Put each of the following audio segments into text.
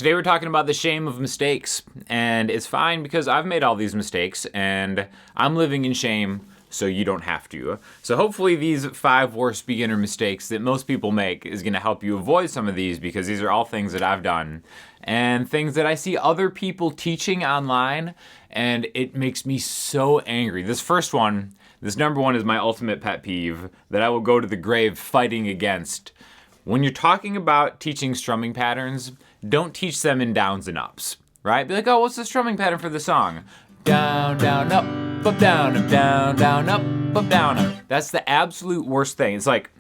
Today we're talking about the shame of mistakes, and it's fine because I've made all these mistakes and I'm living in shame, so you don't have to. So hopefully these 5 worst beginner mistakes that most people make is going to help you avoid some of these, because these are all things that I've done and things that I see other people teaching online, and it makes me so angry. This number one is my ultimate pet peeve that I will go to the grave fighting against. When you're talking about teaching strumming patterns, don't teach them in downs and ups, right? Be like, oh, what's the strumming pattern for the song? Down, down, up, down, up, down, down, up, down, up. That's the absolute worst thing. It's like,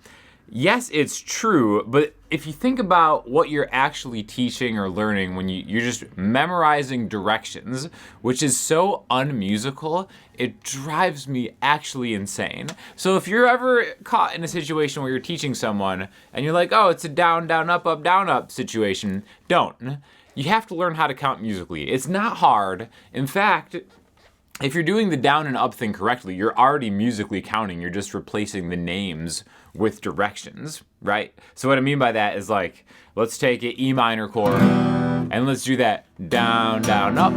yes, it's true, but if you think about what you're actually teaching or learning when you're just memorizing directions, which is so unmusical, it drives me actually insane. So if you're ever caught in a situation where you're teaching someone and you're like, oh, it's a down, down, up situation, don't. You have to learn how to count musically. It's not hard. In fact, if you're doing the down and up thing correctly, you're already musically counting. You're just replacing the names with directions, right? So what I mean by that is, like, let's take an E minor chord and let's do that down, down, up,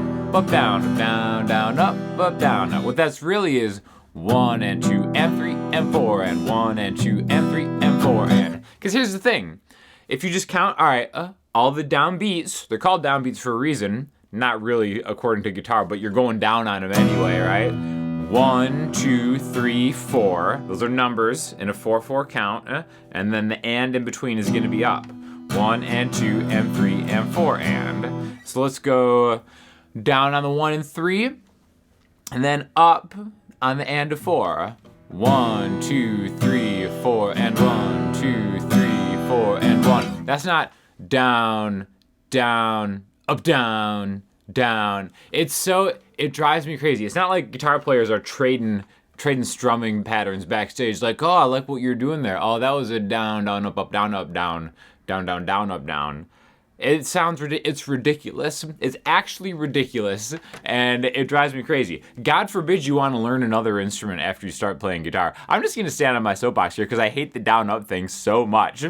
down, down, down, up, down. Now, what that's really is 1 and 2 and 3 and 4 and 1 and 2 and 3 and 4 and. Because here's the thing. If you just count, all right, all the down beats, they're called down beats for a reason. Not really according to guitar, but you're going down on them anyway, right? 1, 2, 3, 4. Those are numbers in a 4/4 count, and then the and in between is going to be up. 1 and 2 and 3 and 4 and. So let's go down on the 1 and 3, and then up on the and of 4. 1, 2, 3, 4 and 1, 2, 3, 4 and 1. That's not down, down, up, down, down. It drives me crazy. It's not like guitar players are trading strumming patterns backstage. Like, oh, I like what you're doing there. Oh, that was a down, down, up, down, up, down, down, down, down, up, down. It's ridiculous. It's actually ridiculous, and it drives me crazy. God forbid you want to learn another instrument after you start playing guitar. I'm just going to stand on my soapbox here because I hate the down-up thing so much.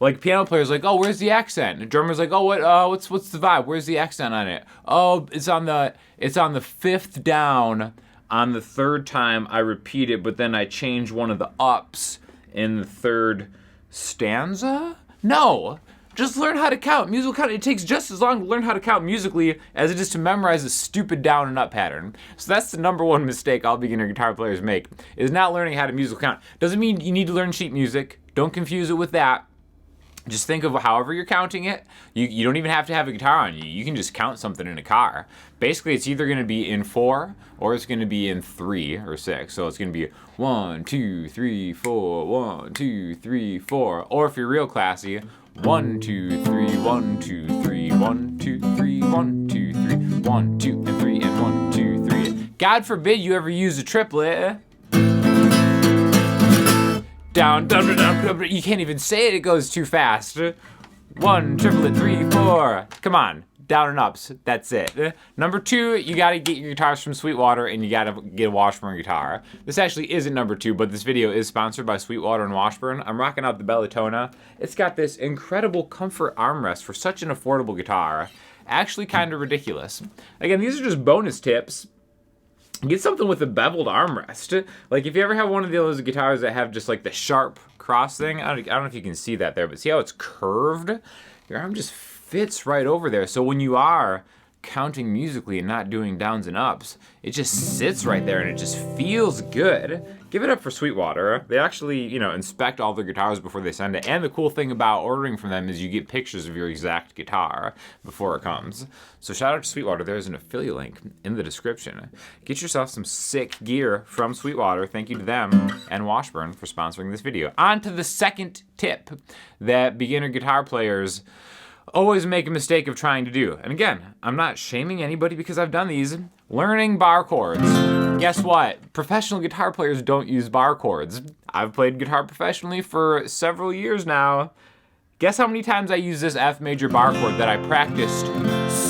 Like piano players, like, oh, where's the accent? And drummer's like, oh, what's the vibe? Where's the accent on it? Oh, it's on the 5th down. On the 3rd time, I repeat it, but then I change one of the ups in the 3rd stanza. No, just learn how to count. Musical count. It takes just as long to learn how to count musically as it is to memorize a stupid down and up pattern. So that's the number one mistake all beginner guitar players make, is not learning how to musical count. Doesn't mean you need to learn sheet music. Don't confuse it with that. Just think of however you're counting it. You don't even have to have a guitar on you. You can just count something in a car. Basically, it's either going to be in 4 or it's going to be in 3 or 6. So it's going to be 1, 2, 3, 4, 1, 2, 3, 4. Or if you're real classy, 1, 2, 3, 1, 2, 3, 1, 2, 3, 1, 2, 3, 1, 2, and 3, and 1, 2, 3. God forbid you ever use a triplet. Down, down, down, down, down. You can't even say it. It goes too fast. 1, triplet, 3, 4. Come on, down and ups. That's it. Number 2, you gotta get your guitars from Sweetwater, and you gotta get a Washburn guitar. This actually isn't number 2, but this video is sponsored by Sweetwater and Washburn. I'm rocking out the Bellatona. It's got this incredible comfort armrest for such an affordable guitar. Actually, kind of ridiculous. Again, these are just bonus tips. Get something with a beveled armrest. Like, if you ever have one of those guitars that have just like the sharp cross thing, I don't know if you can see that there, but see how it's curved? Your arm just fits right over there. So when you are counting musically and not doing downs and ups, it just sits right there and it just feels good. Give it up for Sweetwater. They actually, inspect all their guitars before they send it. And the cool thing about ordering from them is you get pictures of your exact guitar before it comes. So shout out to Sweetwater. There's an affiliate link in the description. Get yourself some sick gear from Sweetwater. Thank you to them and Washburn for sponsoring this video. On to the second tip that beginner guitar players always make a mistake of trying to do. And again, I'm not shaming anybody because I've done these. Learning bar chords. Guess what? Professional guitar players don't use bar chords. I've played guitar professionally for several years now. Guess how many times I use this F major bar chord that I practiced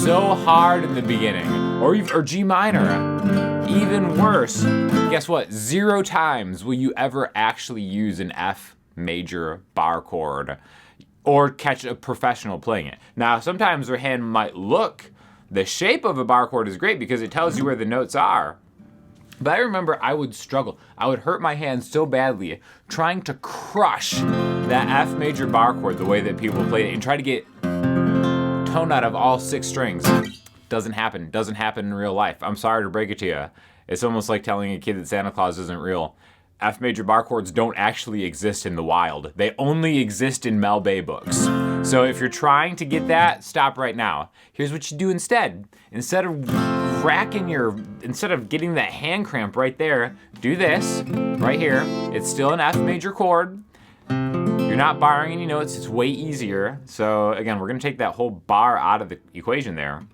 so hard in the beginning? Or G minor. Even worse. Guess what? 0 times will you ever actually use an F major bar chord. or catch a professional playing it. Now, sometimes their hand might look, the shape of a bar chord is great because it tells you where the notes are. But I remember I would struggle. I would hurt my hand so badly trying to crush that F major bar chord the way that people played it and try to get tone out of all 6 strings. Doesn't happen. Doesn't happen in real life. I'm sorry to break it to you. It's almost like telling a kid that Santa Claus isn't real. F major bar chords don't actually exist in the wild. They only exist in Mel Bay books. So if you're trying to get that, stop right now. Here's what you do instead. Instead of getting that hand cramp right there, do this right here. It's still an F major chord. You're not barring any notes. It's way easier. So again, we're gonna take that whole bar out of the equation there.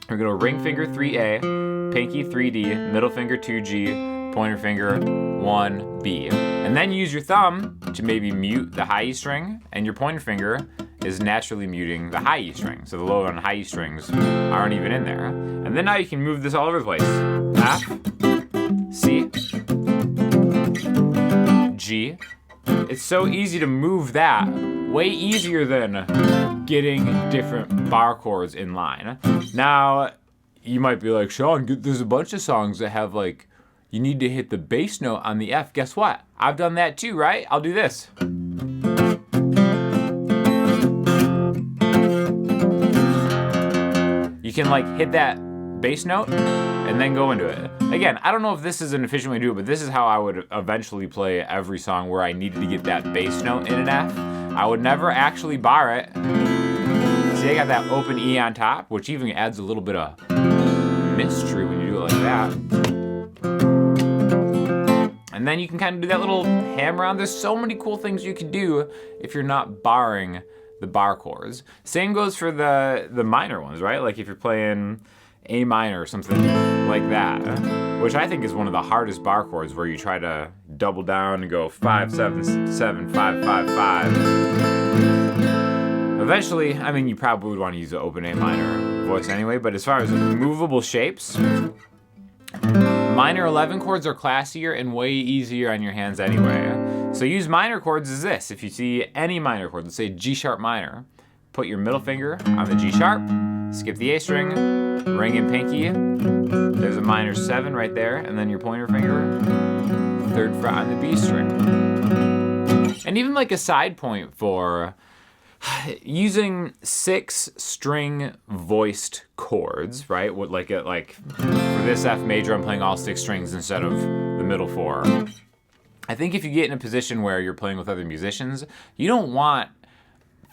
We're gonna ring finger 3A, pinky 3D, middle finger 2G, pointer finger 1B. And then use your thumb to maybe mute the high E string, and your pointer finger is naturally muting the high E string. So the low and high E strings aren't even in there. And then now you can move this all over the place. F, C, G. It's so easy to move that, way easier than getting different bar chords in line. Now, you might be like, Sean, there's a bunch of songs that have like, you need to hit the bass note on the F. Guess what? I've done that too, right? I'll do this. You can like hit that bass note and then go into it. Again, I don't know if this is an efficient way to do it, but this is how I would eventually play every song where I needed to get that bass note in an F. I would never actually bar it. See, I got that open E on top, which even adds a little bit of mystery when you do it like that. And then you can kind of do that little hammer on. There's so many cool things you can do if you're not barring the bar chords. Same goes for the minor ones, right? Like if you're playing A minor or something like that, which I think is one of the hardest bar chords, where you try to double down and go 5, 7, 7, 5, 5, 5. Eventually, I mean, you probably would want to use the open A minor voice anyway, but as far as movable shapes, minor 11 chords are classier and way easier on your hands anyway. So use minor chords as this. If you see any minor chord, let's say G sharp minor, put your middle finger on the G sharp, skip the A string, ring and pinky. There's a minor 7 right there, and then your pointer finger, 3rd fret on the B string. And even like a side point for using 6 string voiced chords, right? What like for this F major, I'm playing all 6 strings instead of the middle 4. I think if you get in a position where you're playing with other musicians, you don't want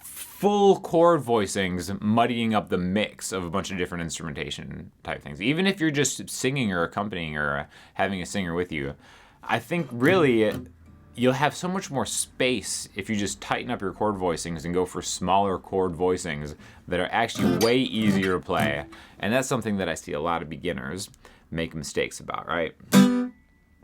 full chord voicings muddying up the mix of a bunch of different instrumentation type things. Even if you're just singing or accompanying or having a singer with you, I think really you'll have so much more space if you just tighten up your chord voicings and go for smaller chord voicings that are actually way easier to play. And that's something that I see a lot of beginners make mistakes about, right?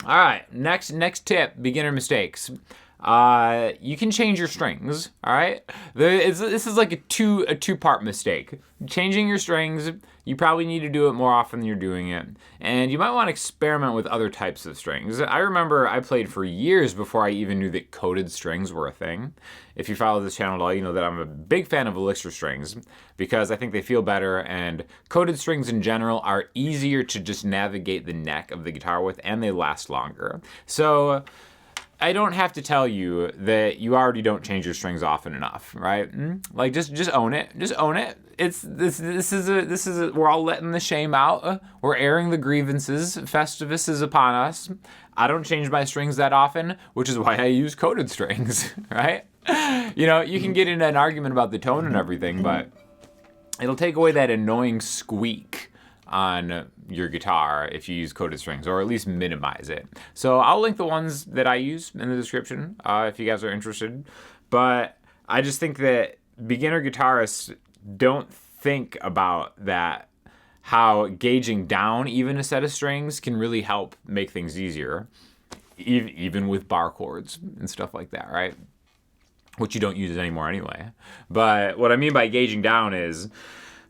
All right, next tip, beginner mistakes. You can change your strings, all right? This is like a two-part mistake. Changing your strings, you probably need to do it more often than you're doing it. And you might want to experiment with other types of strings. I remember I played for years before I even knew that coated strings were a thing. If you follow this channel at all, you know that I'm a big fan of elixir strings because I think they feel better, and coated strings in general are easier to just navigate the neck of the guitar with, and they last longer. So I don't have to tell you that you already don't change your strings often enough, right? Like just own it. Just own it. We're all letting the shame out. We're airing the grievances. Festivus is upon us. I don't change my strings that often, which is why I use coated strings, right? You know, you can get into an argument about the tone and everything, but it'll take away that annoying squeak on your guitar if you use coated strings, or at least minimize it. So I'll link the ones that I use in the description if you guys are interested. But I just think that beginner guitarists don't think about that, how gauging down even a set of strings can really help make things easier, even with bar chords and stuff like that, right? Which you don't use anymore anyway. But what I mean by gauging down is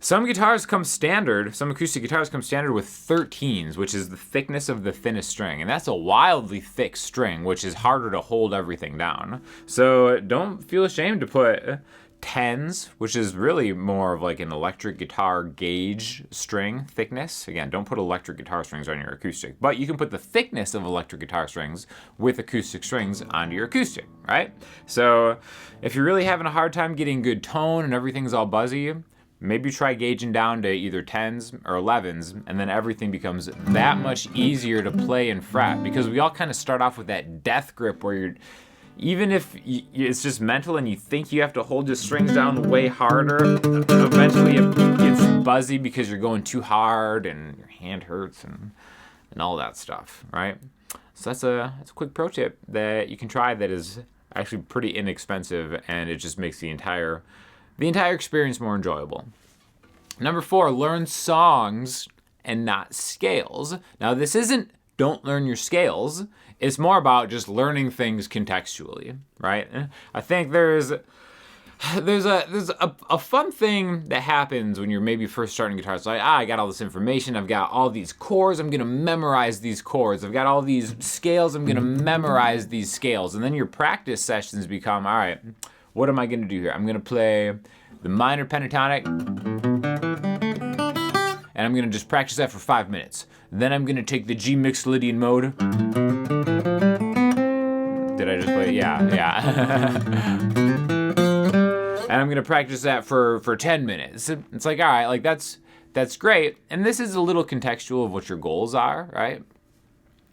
some guitars come standard, some acoustic guitars come standard with 13s, which is the thickness of the thinnest string. And that's a wildly thick string, which is harder to hold everything down. So don't feel ashamed to put tens, which is really more of like an electric guitar gauge string thickness. Again, don't put electric guitar strings on your acoustic, but you can put the thickness of electric guitar strings with acoustic strings onto your acoustic, right? So if you're really having a hard time getting good tone and everything's all buzzy, maybe try gauging down to either 10s or 11s, and then everything becomes that much easier to play and fret, because we all kind of start off with that death grip where you're, even if it's just mental and you think you have to hold your strings down way harder, eventually it gets buzzy because you're going too hard and your hand hurts and all that stuff, right? So that's a quick pro tip that you can try that is actually pretty inexpensive, and it just makes the entire experience more enjoyable. Number 4, learn songs and not scales. Now this isn't don't learn your scales. It's more about just learning things contextually, right? I think there's a fun thing that happens when you're maybe first starting guitar. It's like, I got all this information. I've got all these chords. I'm going to memorize these chords. I've got all these scales. I'm going to memorize these scales. And then your practice sessions become, all right, what am I going to do here? I'm going to play the minor pentatonic, and I'm going to just practice that for 5 minutes. Then I'm going to take the G Mixolydian mode. Did I just play it? Yeah. And I'm going to practice that for 10 minutes. It's like, all right, like that's great. And this is a little contextual of what your goals are, right?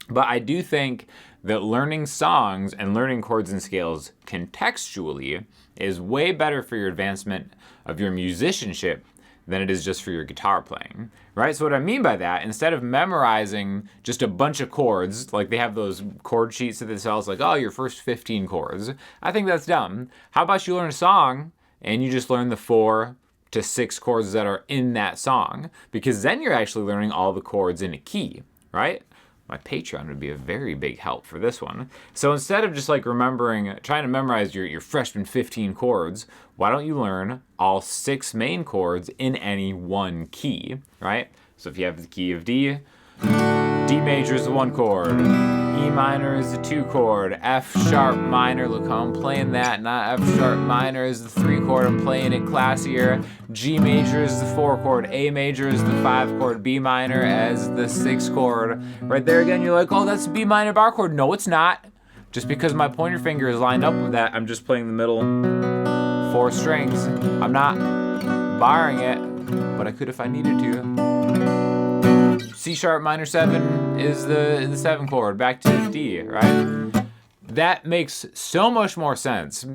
But I do think that learning songs and learning chords and scales contextually is way better for your advancement of your musicianship than it is just for your guitar playing, right? So what I mean by that, instead of memorizing just a bunch of chords, like they have those chord sheets that they sell, it's like, oh, your first 15 chords. I think that's dumb. How about you learn a song and you just learn the 4 to 6 chords that are in that song? Because then you're actually learning all the chords in a key, right? My Patreon would be a very big help for this one. So instead of just like trying to memorize your freshman 15 chords, why don't you learn all 6 main chords in any one key, right? So if you have the key of D, D major is the 1 chord, E minor is the 2 chord, F sharp minor, look how I'm playing that, not F sharp minor is the 3 chord, I'm playing it classier, G major is the 4 chord, A major is the 5 chord, B minor as the 6 chord. Right there again, you're like, oh, that's the B minor bar chord. No, it's not. Just because my pointer finger is lined up with that, I'm just playing the middle 4 strings. I'm not barring it, but I could if I needed to. C sharp minor 7 is the 7 chord, back to D, right? That makes so much more sense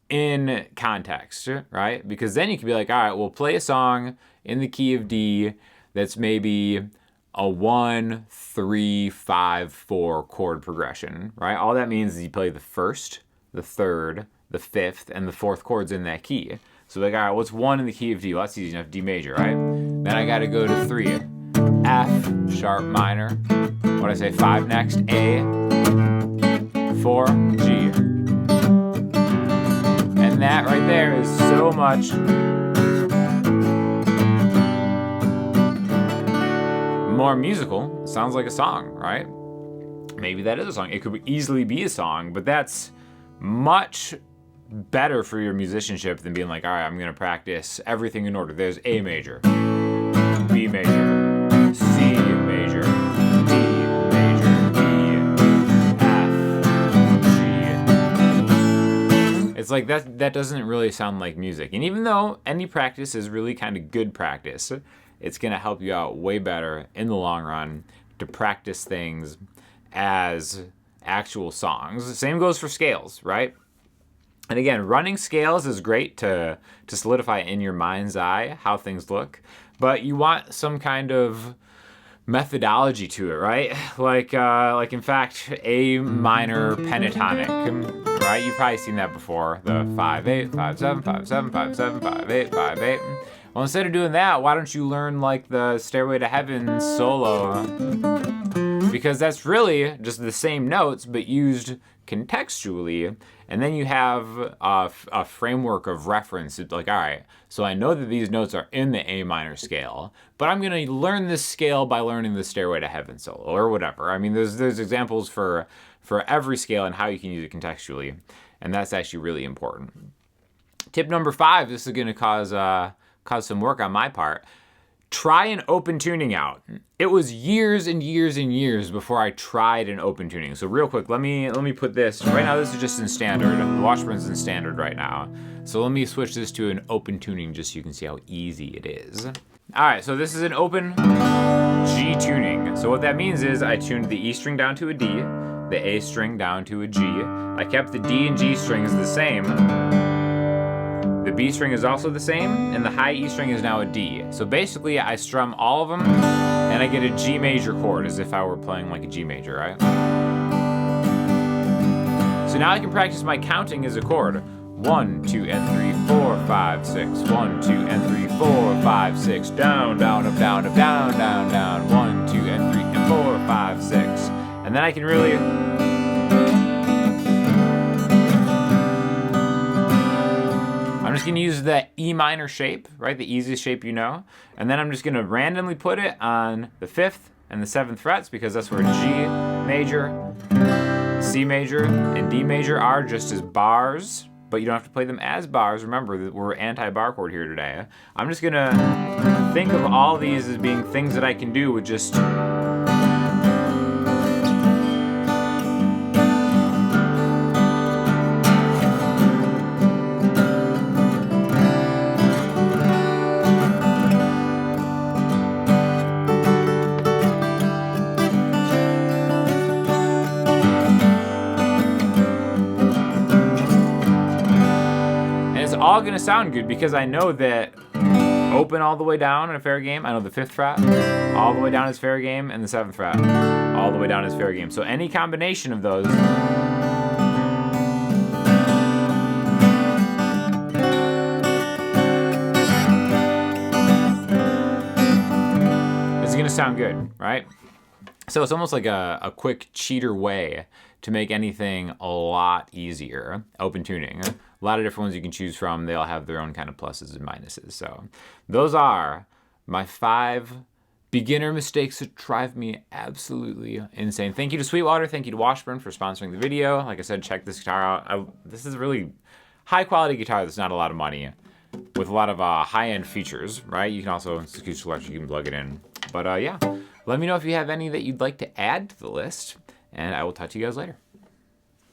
in context, right? Because then you can be like, all right, we'll play a song in the key of D that's maybe a 1, 3, 5, 4 chord progression, right? All that means is you play the 1st, the 3rd, the 5th, and the 4th chords in that key. So like, all right, what's 1 in the key of D? Well, that's easy enough, D major, right? Then I gotta go to 3. F sharp minor. What I say? 5 next. A. 4. G. And that right there is so much more musical. Sounds like a song, right? Maybe that is a song. It could easily be a song, but that's much better for your musicianship than being like, all right, I'm going to practice everything in order. There's A major, B major, C major, D major, E, F, G. It's like that doesn't really sound like music. And even though any practice is really kind of good practice, it's going to help you out way better in the long run to practice things as actual songs. The same goes for scales, right? And again, running scales is great to solidify in your mind's eye how things look, but you want some kind of methodology to it, right? Like in fact, A minor pentatonic, right? You've probably seen that before. The 5/8, 5/7, 5/7, 5/7, 5/8, 5/8. Well, instead of doing that, why don't you learn like the Stairway to Heaven solo? Because that's really just the same notes, but used contextually. And then you have a framework of reference. It's like, all right, so I know that these notes are in the A minor scale, but I'm going to learn this scale by learning the Stairway to Heaven solo or whatever. I mean, there's examples for every scale and how you can use it contextually, and that's actually really important. Tip number 5, this is gonna cause some work on my part. Try an open tuning out. It was years and years and years before I tried an open tuning. So real quick, let me put this, right now this is just in standard. The Washburn's in standard right now. So let me switch this to an open tuning just so you can see how easy it is. All right, so this is an open G tuning. So what that means is I tuned the E string down to a D, the A string down to a G. I kept the D and G strings the same. The B string is also the same, and the high E string is now a D. So basically, I strum all of them, and I get a G major chord, as if I were playing like a G major, right? So now I can practice my counting as a chord. 1, 2, and 3, 4, 5, 6. 1, 2, and 3, 4, 5, 6. Down, down, up, down, down, down. 1, 2, and 3, and 4, 5, 6. And then I can really... I'm just gonna use the E minor shape, right? The easiest shape you know. And then I'm just gonna randomly put it on the 5th and the 7th frets because that's where G major, C major, and D major are just as bars, but you don't have to play them as bars. Remember that we're anti-bar chord here today. I'm just gonna think of all these as being things that I can do with just all gonna sound good because I know that open all the way down in a fair game, I know the 5th fret, all the way down is fair game, and the 7th fret, all the way down is fair game. So any combination of those is gonna sound good, right? So it's almost like a quick cheater way to make anything a lot easier. Open tuning. A lot of different ones you can choose from. They all have their own kind of pluses and minuses. So those are my 5 beginner mistakes that drive me absolutely insane. Thank you to Sweetwater. Thank you to Washburn for sponsoring the video. Like I said, check this guitar out. This is a really high quality guitar that's not a lot of money with a lot of high-end features, right? You can also, it's acoustic electric, you can plug it in. But yeah, let me know if you have any that you'd like to add to the list, and I will talk to you guys later.